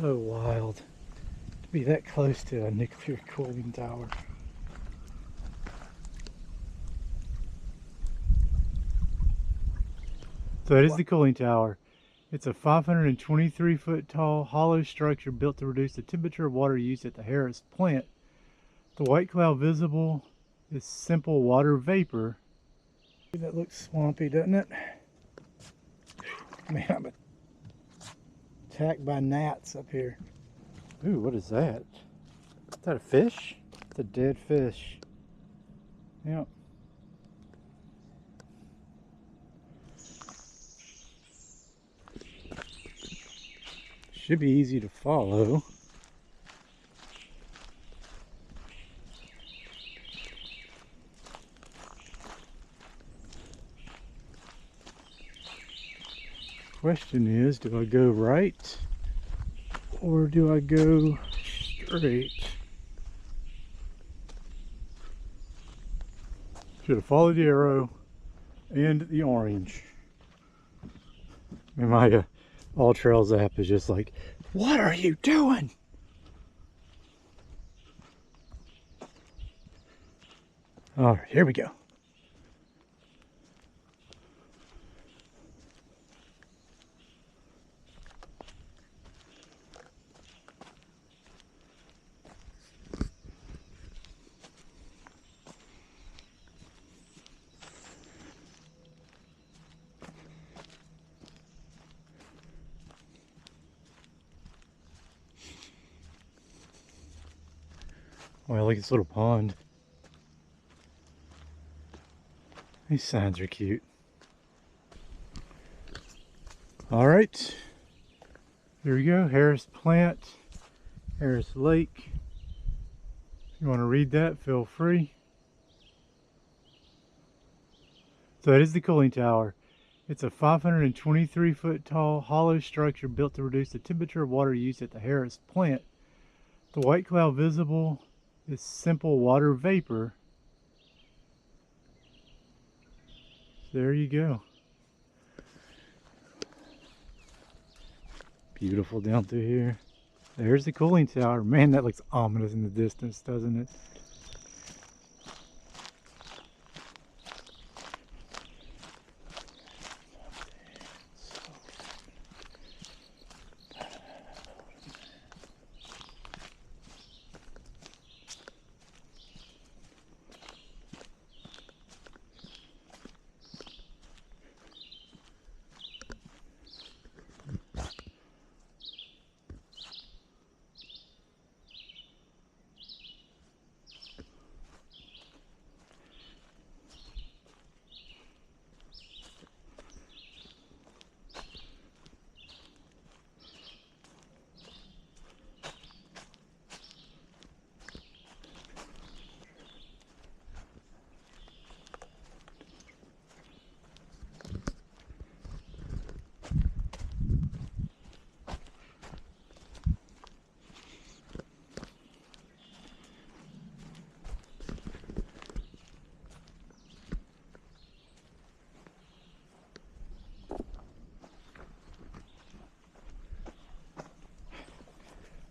So wild to be that close to a nuclear cooling tower. So that is the cooling tower. It's a 523-foot tall hollow structure built to reduce the temperature of water used at the Harris plant. The white cloud visible is simple water vapor. That looks swampy, doesn't it? Man, I'm attacked by gnats up here. Ooh, what is that? Is that a fish? It's a dead fish. Yep. Should be easy to follow. Question is, do I go right or do I go straight? Should have followed the arrow and the orange. And my All Trails app is just like, what are you doing? All right, here we go. Well, look at this little pond. These signs are cute. All right, here we go. Harris Plant, Harris Lake. If you want to read that, feel free. So that is the cooling tower. It's a 523-foot tall hollow structure built to reduce the temperature of water used at the Harris plant. The white cloud visible is simple water vapor. So there you go. Beautiful down through here. There's the cooling tower. Man, that looks ominous in the distance, doesn't it?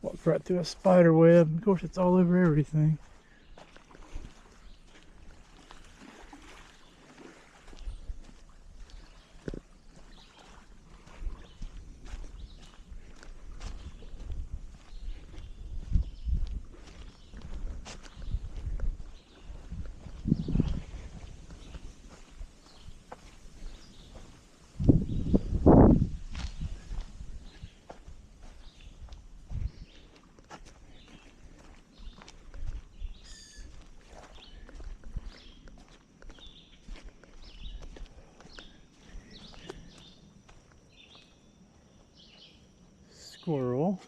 Walked right through a spider web. Of course, it's all over everything. Squirrel.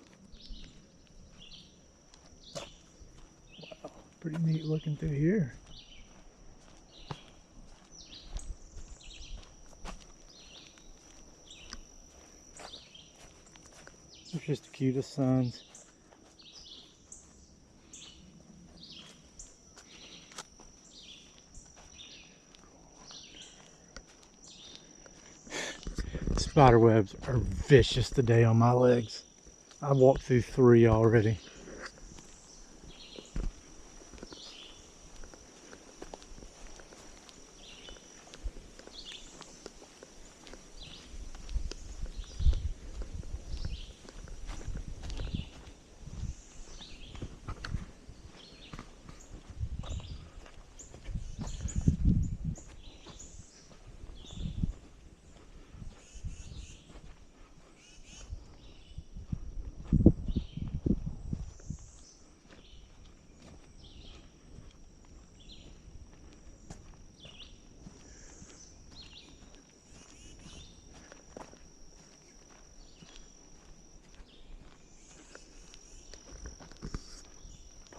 Wow, pretty neat looking through here. They're just the cutest signs. Spider webs are vicious today on my legs. I walked through 3 already.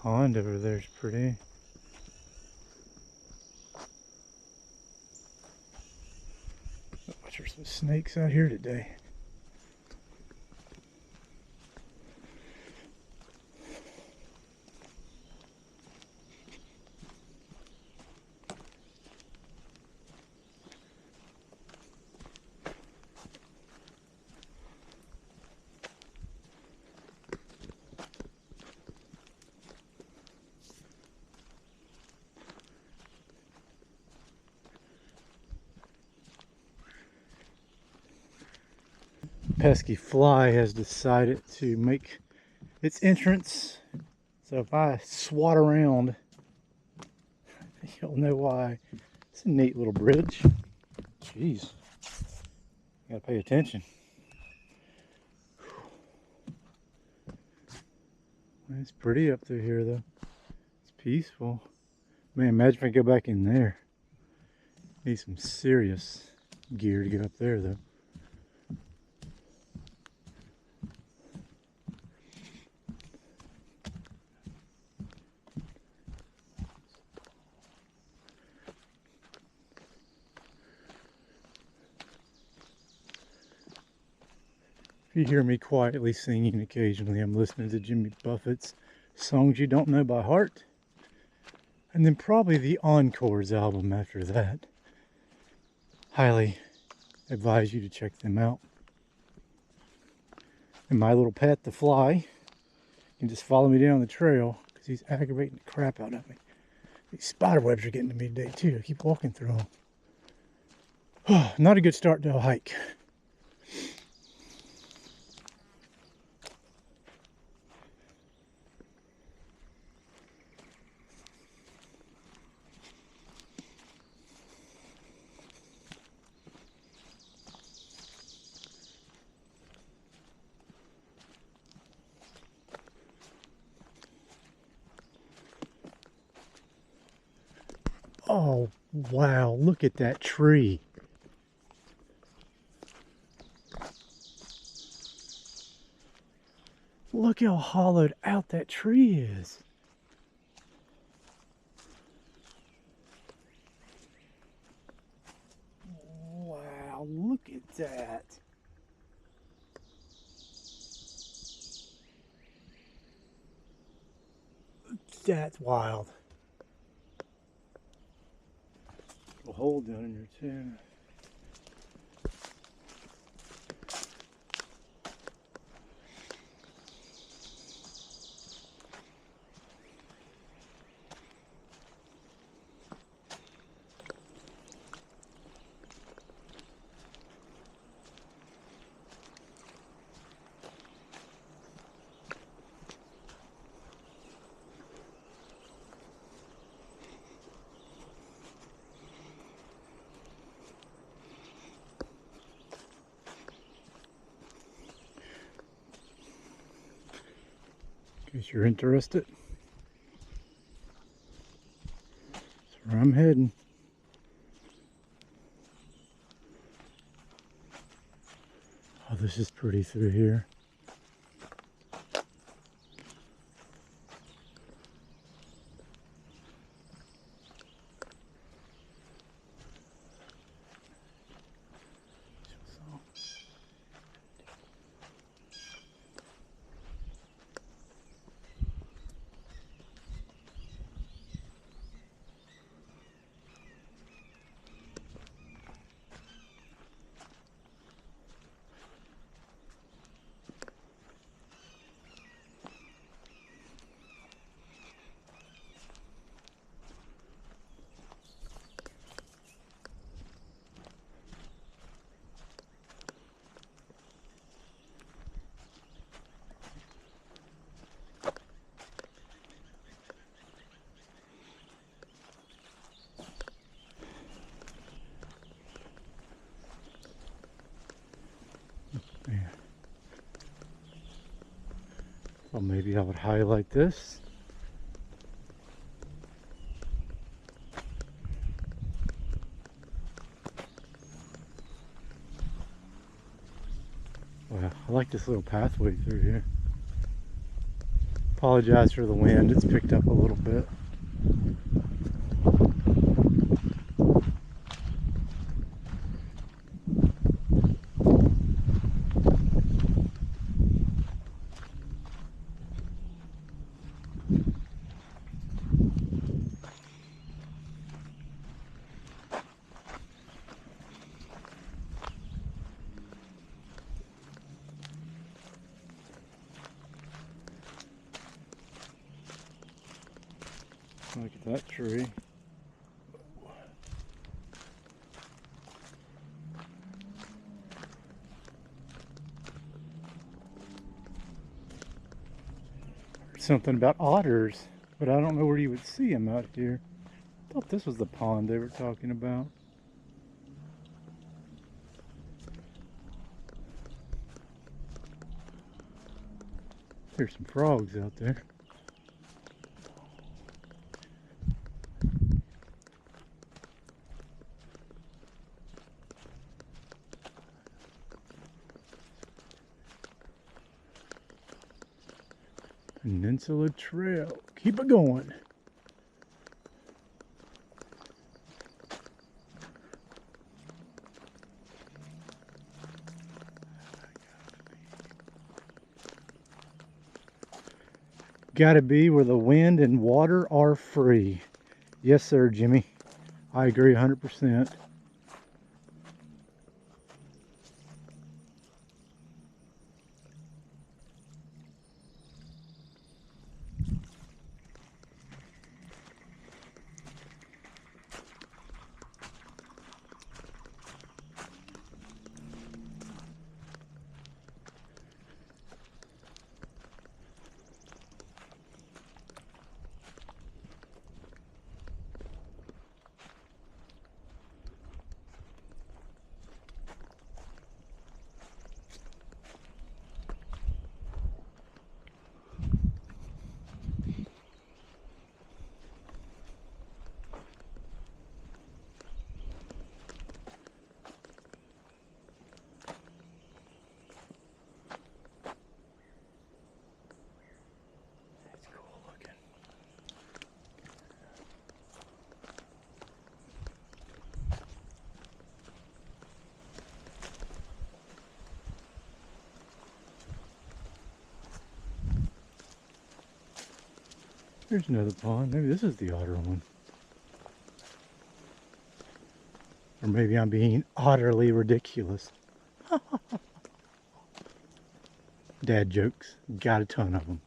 Pond over there's pretty. Watch, there's some snakes out here today. Pesky fly has decided to make its entrance. So if I swat around, you'll know why. It's a neat little bridge. Jeez. Gotta pay attention. It's pretty up through here though. It's peaceful. Man, imagine if I go back in there. Need some serious gear to go up there though. If you hear me quietly singing occasionally, I'm listening to Jimmy Buffett's Songs You Don't Know by Heart. And then probably the Encores album after that. Highly advise you to check them out. And my little pet, the fly, can just follow me down the trail because he's aggravating the crap out of me. These spider webs are getting to me today too. I keep walking through them. Not a good start to a hike. Oh, wow, look at that tree. Look how hollowed out that tree is. Wow, look at that. That's wild. A hole down in there too. In case you're interested, that's where I'm heading. Oh, this is pretty through here. Well, maybe I would highlight this. Wow, I like this little pathway through here. Apologize for the wind, it's picked up a little bit. Look at that tree. Heard something about otters, but I don't know where you would see them out here. I thought this was the pond they were talking about. There's some frogs out there. Peninsula Trail. Keep it going. Gotta be where the wind and water are free. Yes, sir, Jimmy. I agree 100%. There's another pond. Maybe this is the otter one. Or maybe I'm being utterly ridiculous. Dad jokes. Got a ton of them.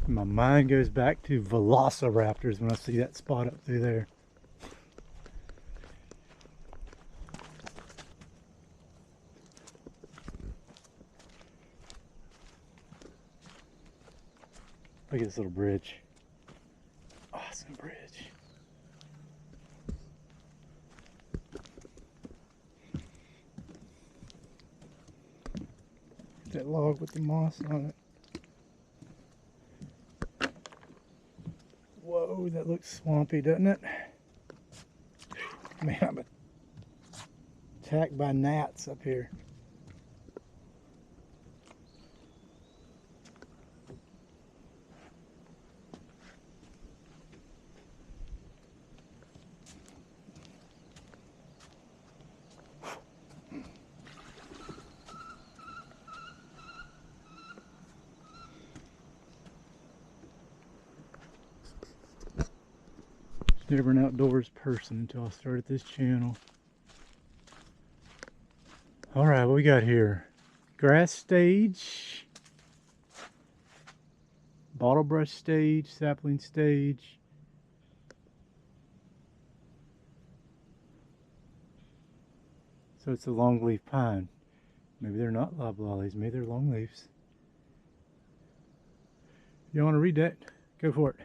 My mind goes back to velociraptors when I see that spot up through there. Look at this little bridge. Awesome bridge. That log with the moss on it. Whoa, that looks swampy, doesn't it? Man, I'm attacked by gnats up here. Never an outdoors person until I started this channel. Alright, what we got here? Grass stage, bottle brush stage, sapling stage. So it's a longleaf pine. Maybe they're not loblollies, maybe they're longleaves. You want to read that? Go for it.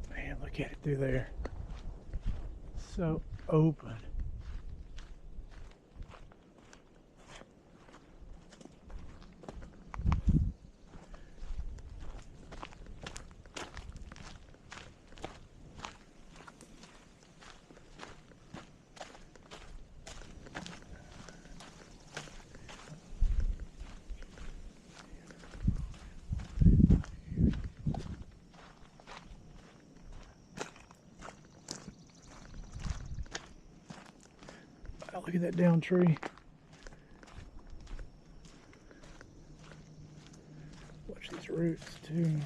Man, look at it through there. So open. Oh, look at that down tree. Watch these roots too.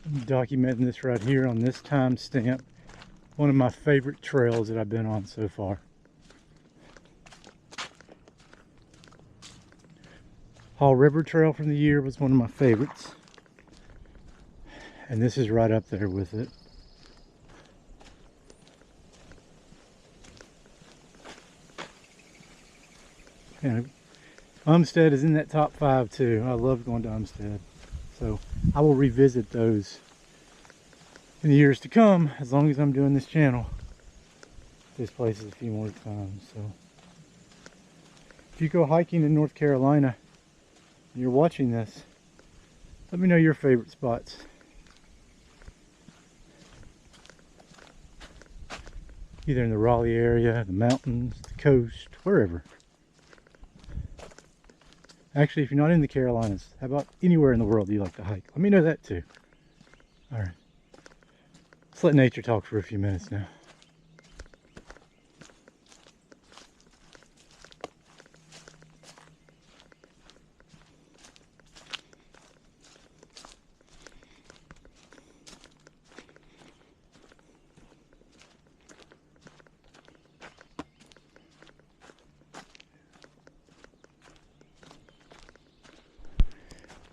I'm documenting this right here on this timestamp. One of my favorite trails that I've been on so far. Hall River Trail from the year was one of my favorites. And this is right up there with it. And Umstead is in that top 5 too. I love going to Umstead. So I will revisit those in the years to come, as long as I'm doing this channel. This place is a few more times. So if you go hiking in North Carolina and you're watching this, let me know your favorite spots. Either in the Raleigh area, the mountains, the coast, wherever. Actually, if you're not in the Carolinas, how about anywhere in the world you like to hike? Let me know that too. Alright. Let's let nature talk for a few minutes now.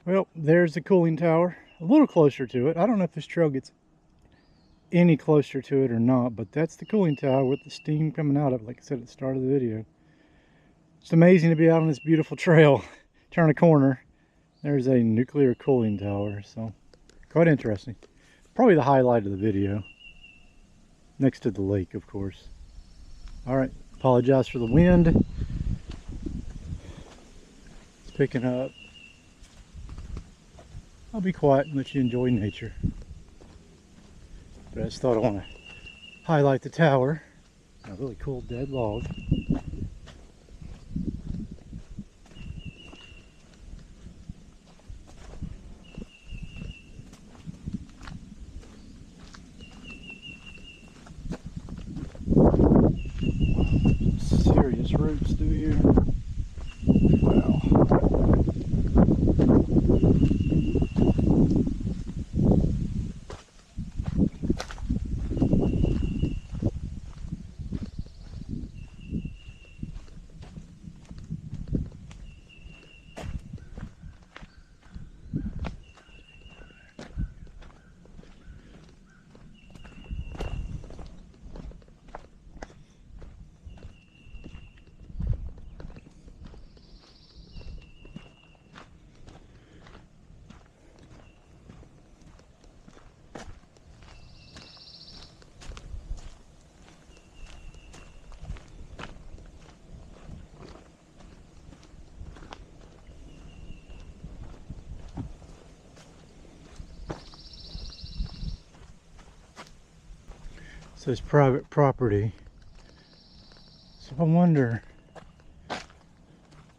Well, there's the cooling tower, a little closer to it. I don't know if this trail gets any closer to it or not, but that's the cooling tower with the steam coming out of it, like I said at the start of the video. It's amazing to be out on this beautiful trail. Turn a corner, there's a nuclear cooling tower, so quite interesting. Probably the highlight of the video, next to the lake, of course. Alright, apologize for the wind. It's picking up. I'll be quiet and let you enjoy nature. But I just thought I want to highlight the tower. A really cool dead log. Serious roots through here. Wow. So it's private property. So I wonder,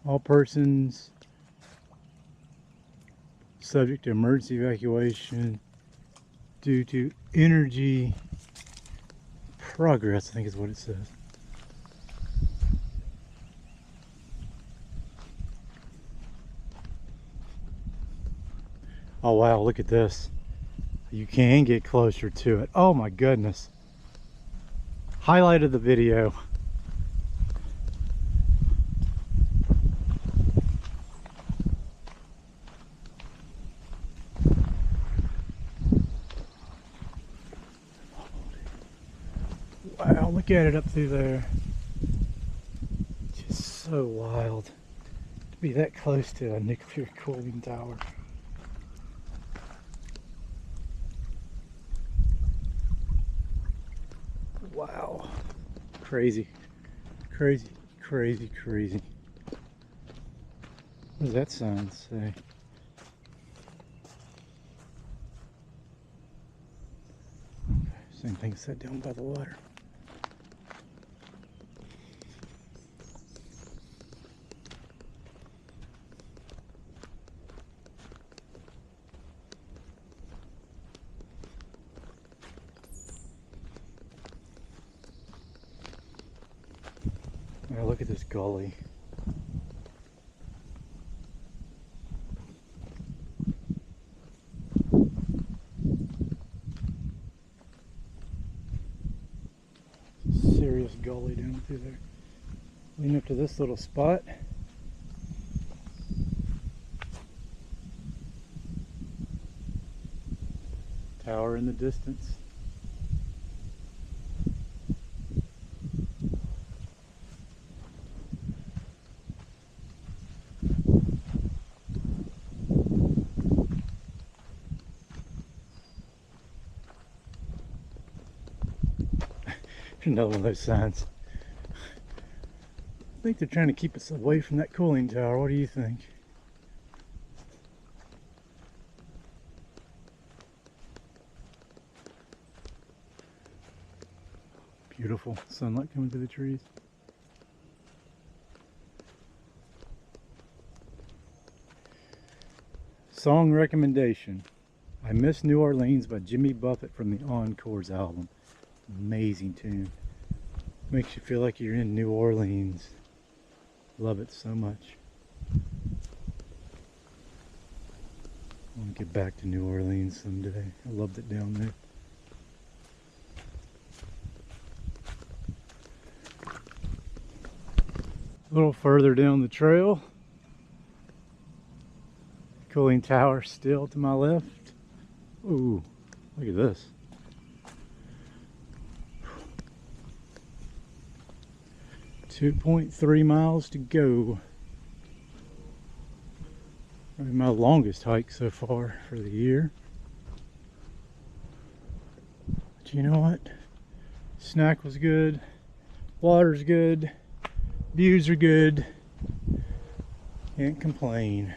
all persons subject to emergency evacuation due to energy progress, I think is what it says. Oh wow, look at this. You can get closer to it. Oh my goodness. Highlight of the video. Wow, look at it up through there. Just so wild to be that close to a nuclear cooling tower. Wow. Crazy. Crazy, crazy, crazy. What does that sign say? Okay, same thing set down by the water. Now look at this gully. Serious gully down through there. Leading up to this little spot. Tower in the distance. Another one of those signs. I think they're trying to keep us away from that cooling tower. What do you think? Beautiful sunlight coming through the trees. Song recommendation. I Miss New Orleans by Jimmy Buffett from the Encores album. Amazing tune. Makes you feel like you're in New Orleans. Love it so much. I want to get back to New Orleans someday. I loved it down there. A little further down the trail. Cooling tower still to my left. Ooh, look at this. .3 miles to go. Probably my longest hike so far for the year. But you know what? Snack was good. Water's good. Views are good. Can't complain.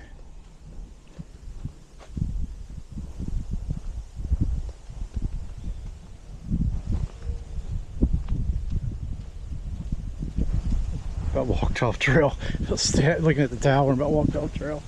About walked off trail. Looking at the tower and about walked off trail.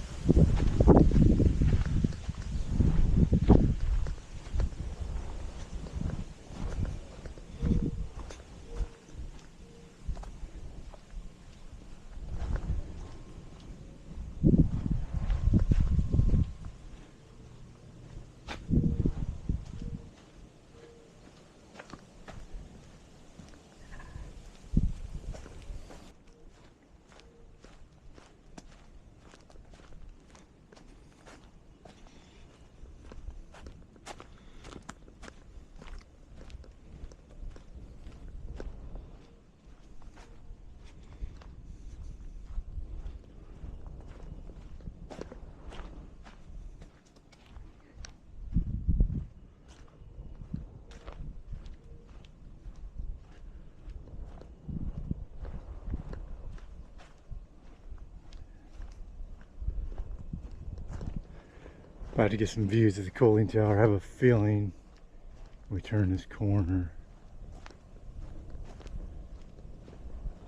About to get some views of the cooling tower. I have a feeling we turn this corner.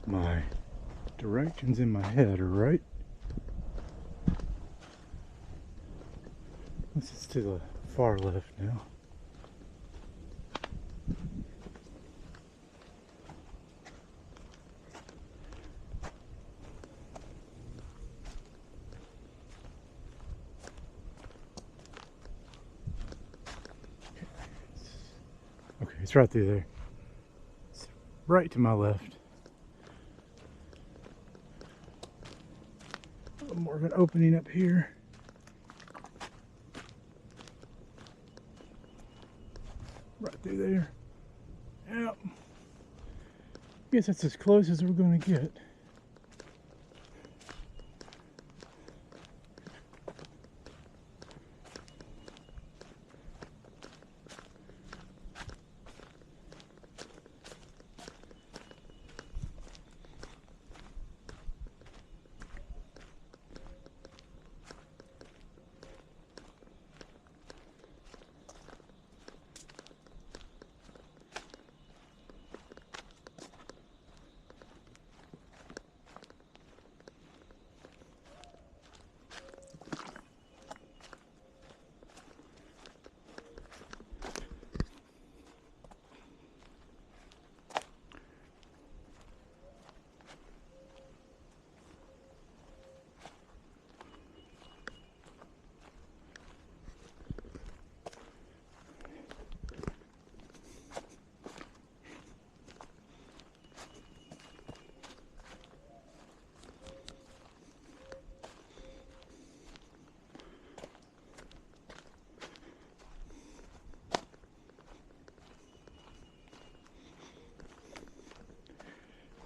My directions in my head are right. This is to the far left now. Okay, it's right through there. It's right to my left. A little more of an opening up here. Right through there. Yep. Guess that's as close as we're going to get.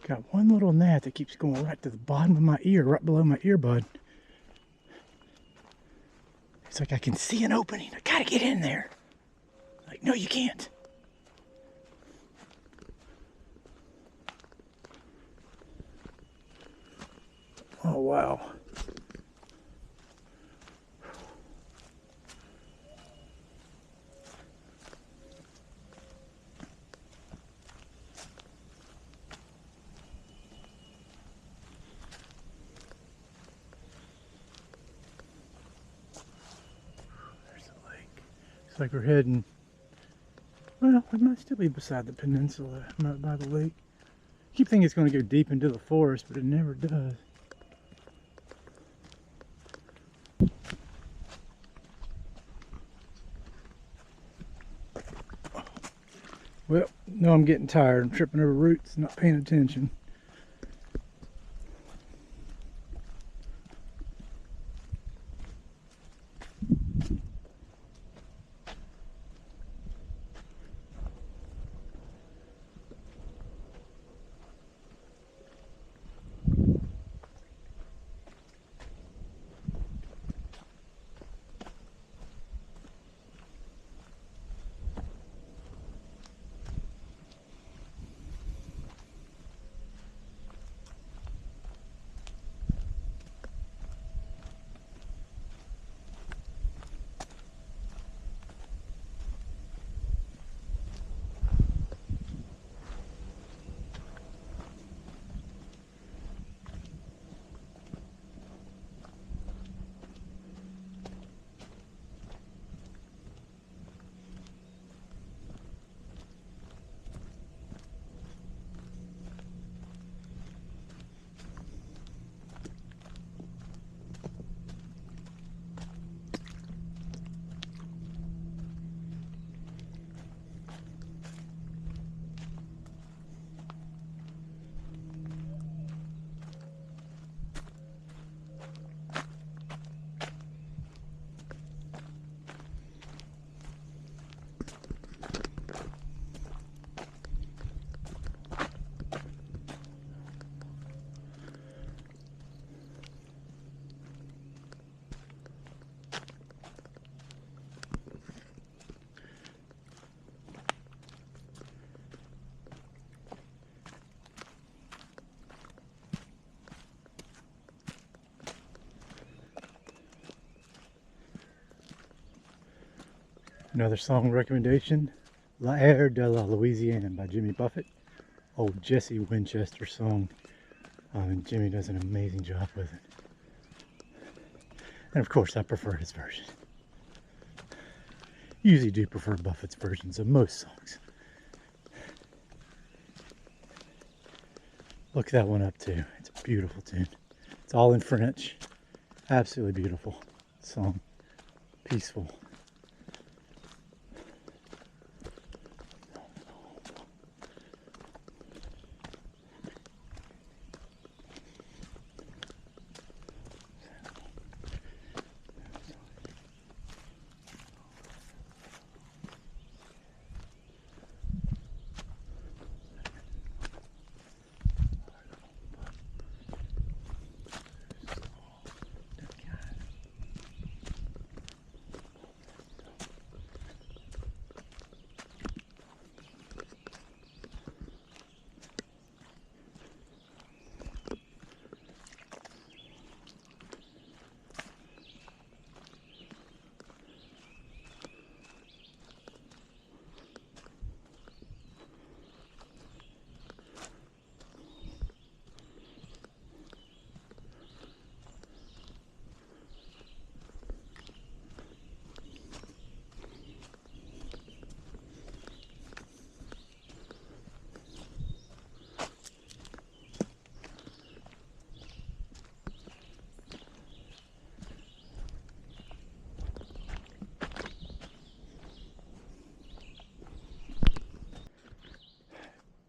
Got one little gnat that keeps going right to the bottom of my ear, right below my earbud. It's like I can see an opening. I gotta get in there. Like, no, you can't. Oh, wow. Like we're heading, well, we might still be beside the peninsula, by the lake. I keep thinking it's going to go deep into the forest, but it never does. Well, no, I'm getting tired. I'm tripping over roots, not paying attention. Another song recommendation, La Air de la Louisiane by Jimmy Buffett. Old Jesse Winchester song. And Jimmy does an amazing job with it. And of course I prefer his version. Usually do prefer Buffett's versions of most songs. Look that one up too. It's a beautiful tune. It's all in French. Absolutely beautiful song. Peaceful.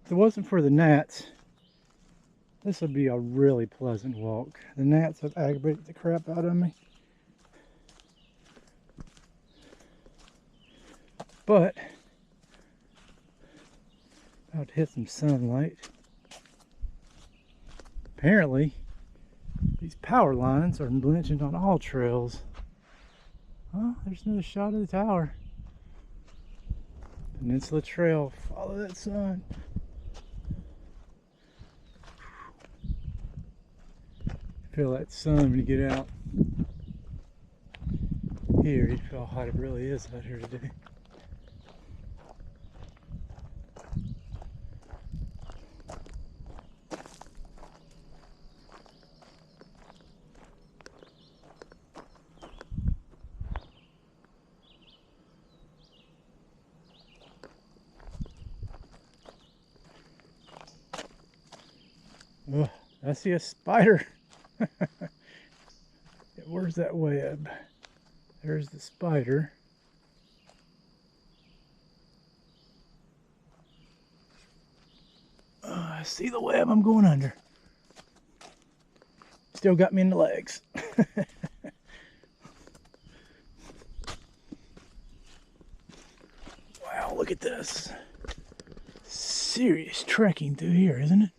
If it wasn't for the gnats, this would be a really pleasant walk. The gnats have aggravated the crap out of me. But about to hit some sunlight. Apparently, these power lines are mentioned on all trails. Oh, there's another shot of the tower. Peninsula Trail. Follow that sun. Feel that sun when you get out here. You feel how hot it really is out here today. Oh, I see a spider. Where's that web? There's the spider. I see the web. I'm going under. Still got me in the legs. Wow, look at this. Serious trekking through here, isn't it?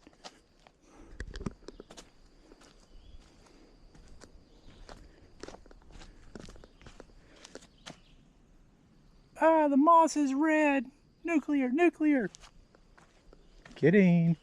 Ah, the moss is red. Nuclear, nuclear. Kidding.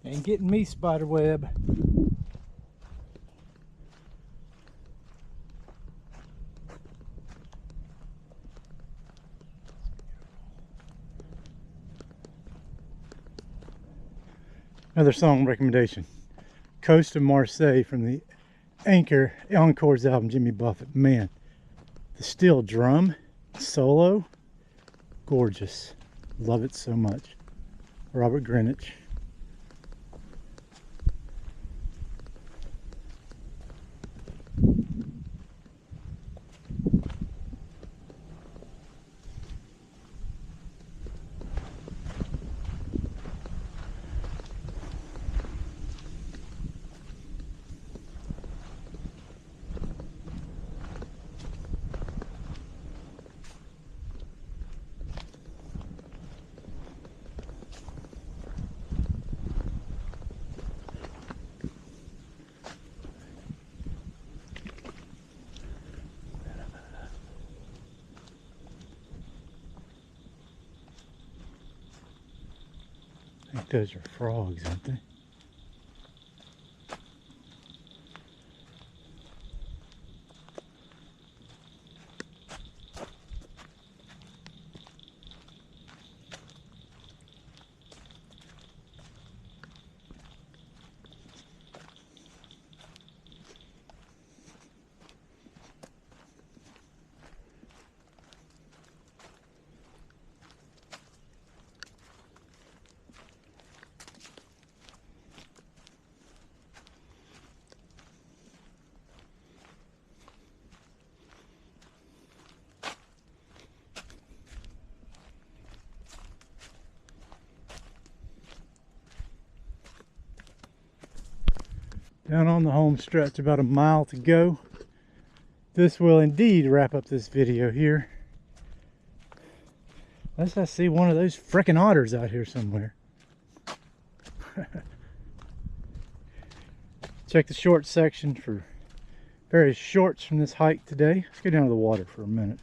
Ain't getting me, spider web. Another song recommendation. Coast of Marseille from the Encore's album, Jimmy Buffett. Man, the steel drum solo, gorgeous. Love it so much. Robert Greenwich. I think those are frogs, aren't they? Down on the home stretch, about a mile to go. This will indeed wrap up this video here. Unless I see one of those frickin' otters out here somewhere. Check the short section for various shorts from this hike today. Let's go down to the water for a minute.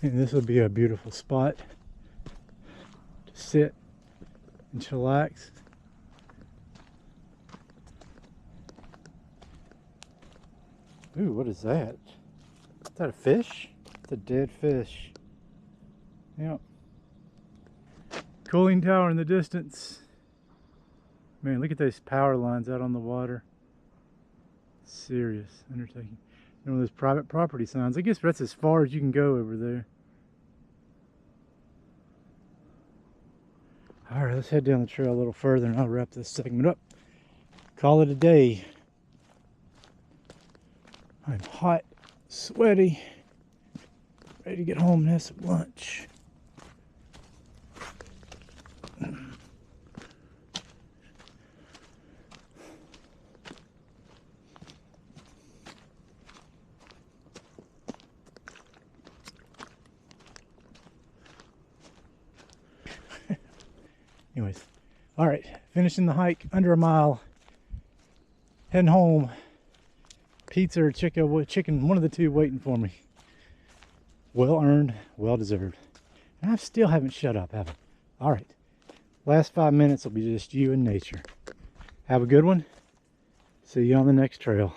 And this will be a beautiful spot to sit and chillax. Ooh, what is that? Is that a fish? It's a dead fish. Yep. Cooling tower in the distance. Man, look at those power lines out on the water. Serious undertaking. One of those private property signs. I guess that's as far as you can go over there. Alright, let's head down the trail a little further and I'll wrap this segment up. Call it a day. I'm hot, sweaty, ready to get home and have some lunch. Anyways, all right, finishing the hike, under a mile, heading home. Pizza or chicken, one of the two waiting for me. Well earned, well deserved. And I still haven't shut up, have I? All right, last 5 minutes will be just you and nature. Have a good one. See you on the next trail.